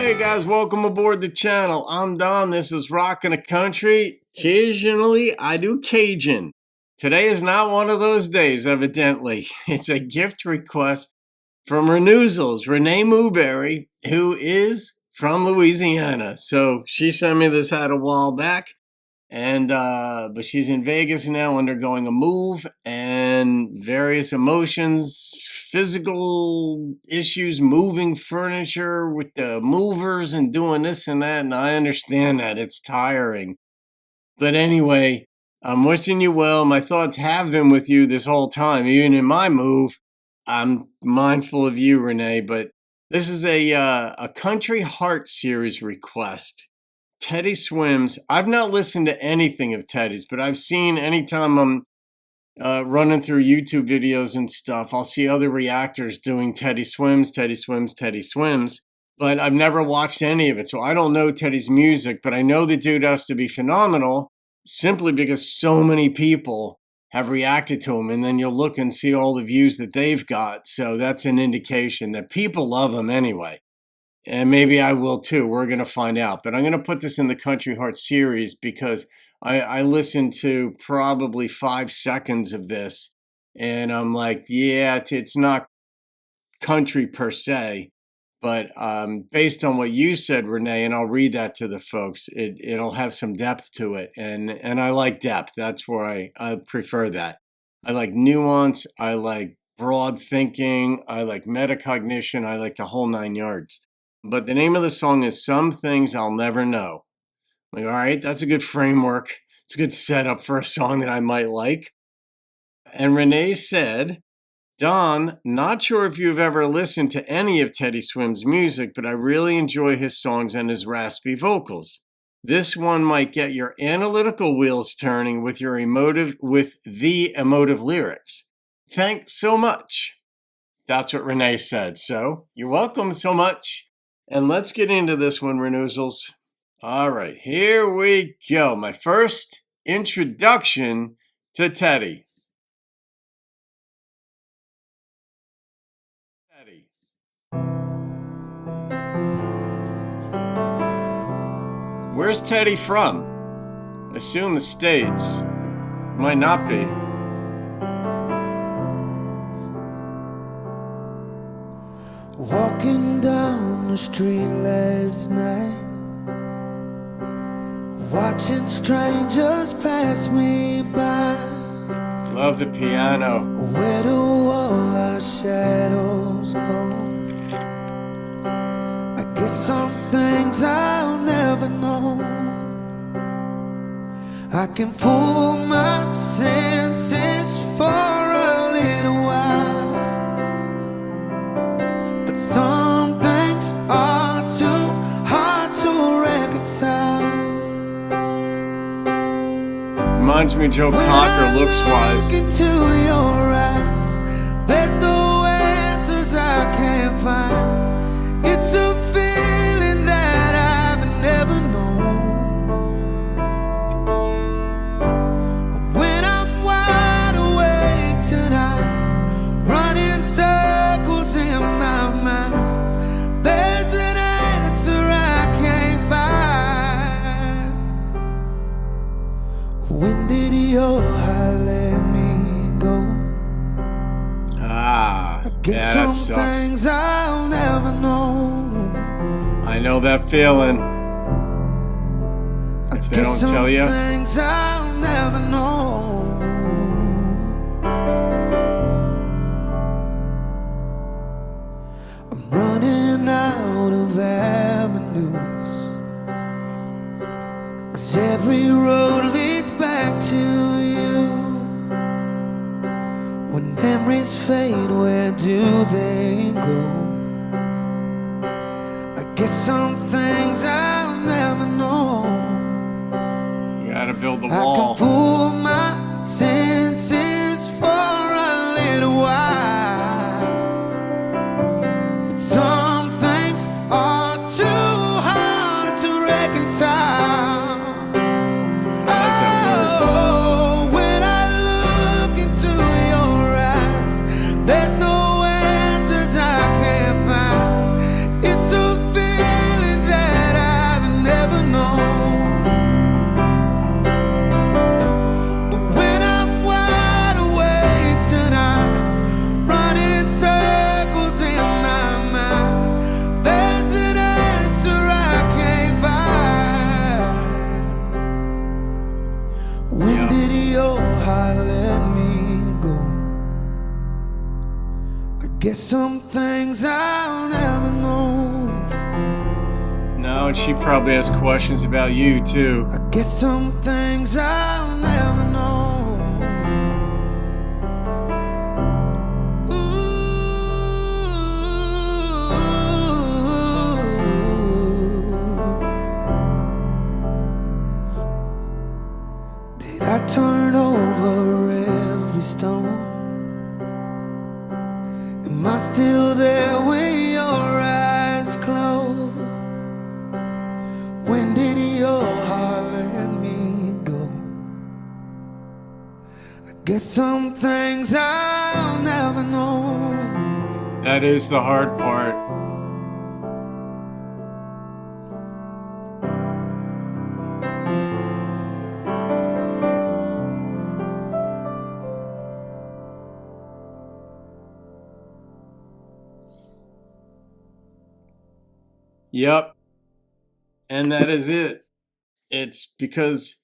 Hey guys, welcome aboard the channel. I'm Don. This is Rockin' a Country. Occasionally, I do Cajun. Today is not one of those days, evidently. It's a gift request from Renewzels, Renee Mooberry, who is from Louisiana. So she sent me this hat a while back, and but she's in Vegas now undergoing a move and various emotions, physical issues, moving furniture with the movers and doing this and that. And I understand that it's tiring. But anyway, I'm wishing you well. My thoughts have been with you this whole time. Even in my move, I'm mindful of you, Renee. But this is a Country Heart series request. Teddy Swims. I've not listened to anything of Teddy's, but I've seen anytime I'm running through YouTube videos and stuff, I'll see other reactors doing Teddy Swims, Teddy Swims, Teddy Swims. But I've never watched any of it, so I don't know Teddy's music, but I know the dude has to be phenomenal simply because so many people have reacted to him, and then you'll look and see all the views that they've got. So that's an indication that people love him anyway. And maybe I will too. We're going to find out. But I'm going to put this in the Country Heart series because I listened to probably 5 seconds of this. And I'm like, yeah, it's not country per se. But based on what you said, Renee, and I'll read that to the folks, it'll have some depth to it. And I like depth. That's where I prefer that. I like nuance. I like broad thinking. I like metacognition. I like the whole 9 yards. But the name of the song is Some Things I'll Never Know. Like, all right, that's a good framework. It's a good setup for a song that I might like. And Renee said, Don, not sure if you've ever listened to any of Teddy Swims' music, but I really enjoy his songs and his raspy vocals. This one might get your analytical wheels turning with the emotive lyrics. Thanks so much. That's what Renee said. So you're welcome so much. And let's get into this one, Renewzels. All right, here we go. My first introduction to Teddy. Where's Teddy from? I assume the States. Might not be. Walking down the street last night, watching strangers pass me by. Love the piano. Where do all our shadows go? I guess some things I'll never know. I can fool my senses for a little while, but some things are too hard to reconcile. Reminds me of Joe Cocker looks-wise. Into your eyes, there's no answers I can't find. It's a feeling that I've never known. But when I'm wide awake tonight, running circles in my mind, there's an answer I can't find. When did your heart let me go? Yeah, that some things I'll never know. I know that feeling. If they don't tell you. Things I'll never know. I'm running out of avenues, 'cause every road leads back to you. When memories fade, where do they go? I guess some things I'll never know. You gotta build the I wall. can fool my senses for a little while, but some things are too hard to reconcile. Oh, when I look into your eyes, there's no answers I can't find. It's a feeling Guess some things I'll never know. No, and she probably has questions about you too. I guess some things I'll never know. Did I turn over every stone? Am I still there when your eyes close? When did your heart let me go? I guess some things I'll never know. That is the hard part. Yep. And that is it. It's because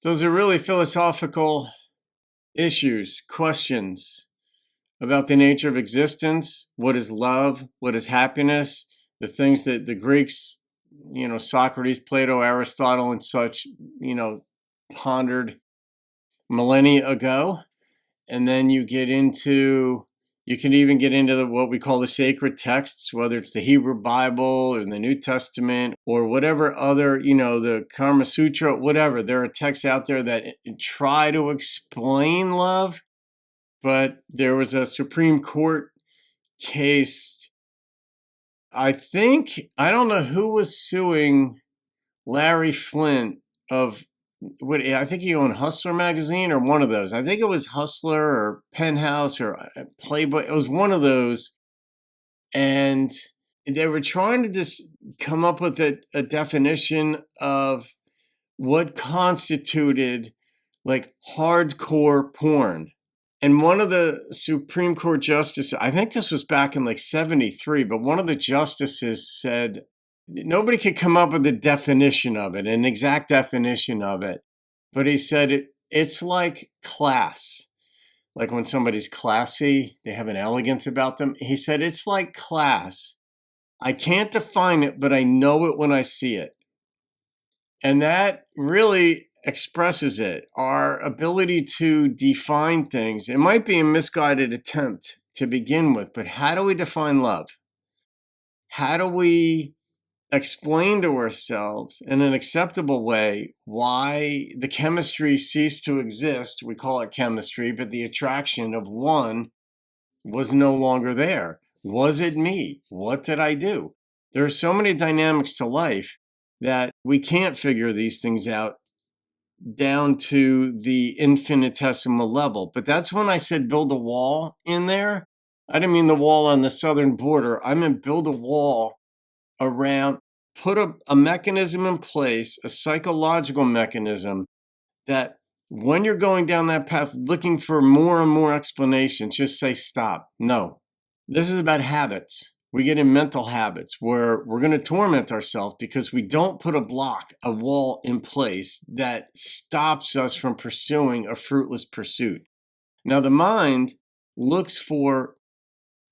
those are really philosophical issues, questions about the nature of existence. What is love? What is happiness? The things that the Greeks, Socrates, Plato, Aristotle, and such, pondered millennia ago. And then you can even get into what we call the sacred texts, whether it's the Hebrew Bible or the New Testament or whatever other, the Kama Sutra, whatever. There are texts out there that try to explain love, but there was a Supreme Court case. I don't know who was suing Larry Flint of I think he owned Hustler magazine or one of those. I think it was Hustler or Penthouse or Playboy. It was one of those. And they were trying to just come up with a definition of what constituted like hardcore porn. And one of the Supreme Court justices, I think this was back in like 73, but one of the justices said, nobody could come up with a definition of it, an exact definition of it. But he said it's like class. Like when somebody's classy, they have an elegance about them. He said, it's like class. I can't define it, but I know it when I see it. And that really expresses it. Our ability to define things. It might be a misguided attempt to begin with, but how do we define love? How do we explain to ourselves in an acceptable way why the chemistry ceased to exist? We call it chemistry, but the attraction of one was no longer there. Was it me? What did I do? There are so many dynamics to life that we can't figure these things out down to the infinitesimal level. But that's when I said build a wall in there. I didn't mean the wall on the southern border. I meant build a wall around, put a mechanism in place, a psychological mechanism that when you're going down that path looking for more and more explanations, just say stop. No. This is about habits. We get in mental habits where we're going to torment ourselves because we don't put a wall in place that stops us from pursuing a fruitless pursuit. Now, the mind looks for,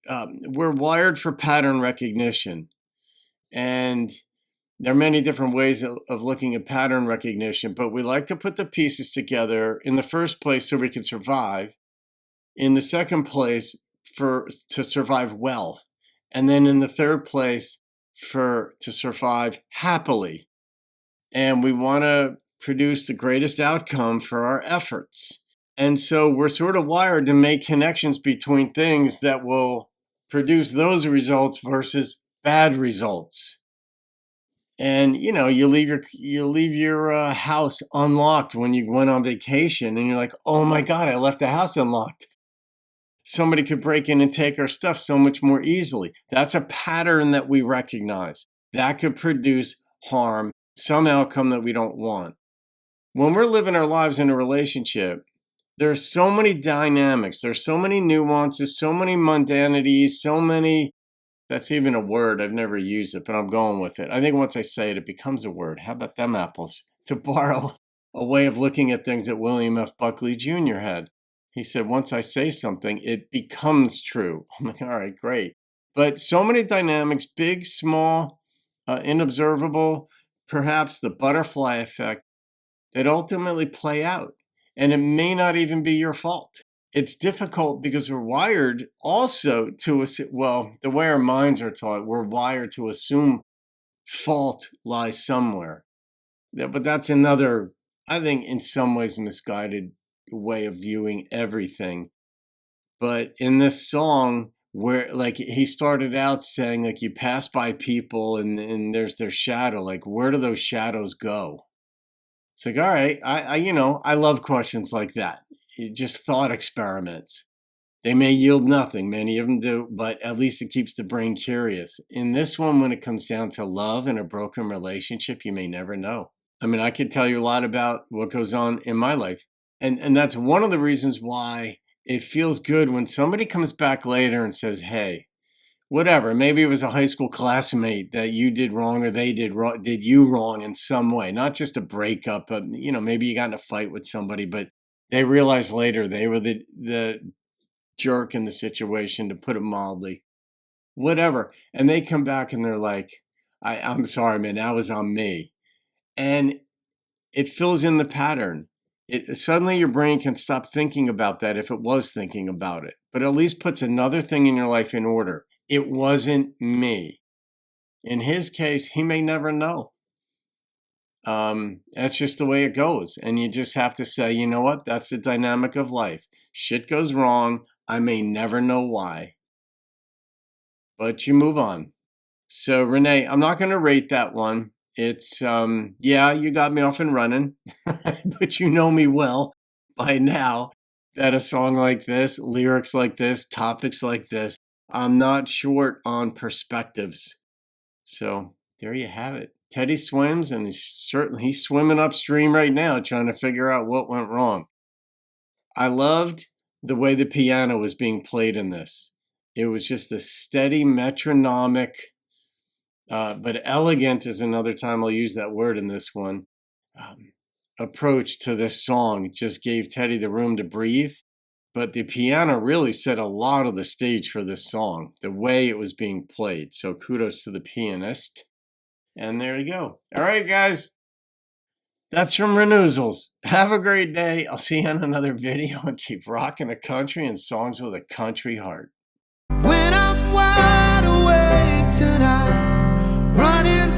we're wired for pattern recognition. And there are many different ways of looking at pattern recognition, but we like to put the pieces together in the first place so we can survive. In the second place, to survive well. And then in the third place, to survive happily. And we want to produce the greatest outcome for our efforts. And so we're sort of wired to make connections between things that will produce those results versus bad results. And you leave your house unlocked when you went on vacation, and you're like, oh my God, I left the house unlocked. Somebody could break in and take our stuff so much more easily. That's a pattern that we recognize. That could produce harm, some outcome that we don't want. When we're living our lives in a relationship, there's so many dynamics, there's so many nuances, so many mundanities, that's even a word. I've never used it, but I'm going with it. I think once I say it becomes a word. How about them apples? To borrow a way of looking at things that William F. Buckley Jr. had. He said, once I say something, it becomes true. I'm like, all right, great. But so many dynamics, big, small, inobservable, perhaps the butterfly effect, that ultimately play out. And it may not even be your fault. It's difficult because we're wired also to, well, the way our minds are taught, we're wired to assume fault lies somewhere. But that's another, I think, in some ways misguided way of viewing everything. But in this song, where like he started out saying, like, you pass by people and there's their shadow, like, where do those shadows go? It's like, all right, I love questions like that. Just thought experiments. They may yield nothing, many of them do, but at least it keeps the brain curious. In this one, when it comes down to love and a broken relationship, you may never know. I mean, I could tell you a lot about what goes on in my life. And that's one of the reasons why it feels good when somebody comes back later and says, hey, whatever, maybe it was a high school classmate that you did wrong or they did you wrong in some way, not just a breakup, but maybe you got in a fight with somebody, but they realized later they were the jerk in the situation, to put it mildly, whatever. And they come back and they're like, I'm sorry, man, that was on me. And it fills in the pattern. Suddenly your brain can stop thinking about that if it was thinking about it, but at least puts another thing in your life in order. It wasn't me. In his case, he may never know. That's just the way it goes. And you just have to say, you know what? That's the dynamic of life. Shit goes wrong. I may never know why, but you move on. So Renee, I'm not going to rate that one. It's, yeah, you got me off and running, but you know me well by now that a song like this, lyrics like this, topics like this, I'm not short on perspectives. So there you have it. Teddy swims, and he's swimming upstream right now trying to figure out what went wrong. I loved the way the piano was being played in this. It was just a steady metronomic, but elegant is another time I'll use that word in this one, approach to this song. Just gave Teddy the room to breathe. But the piano really set a lot of the stage for this song, the way it was being played. So kudos to the pianist. And there you go. All right, guys. That's from Renoozles. Have a great day. I'll see you on another video, and keep rocking the country and songs with a country heart. When I'm wide awake tonight, running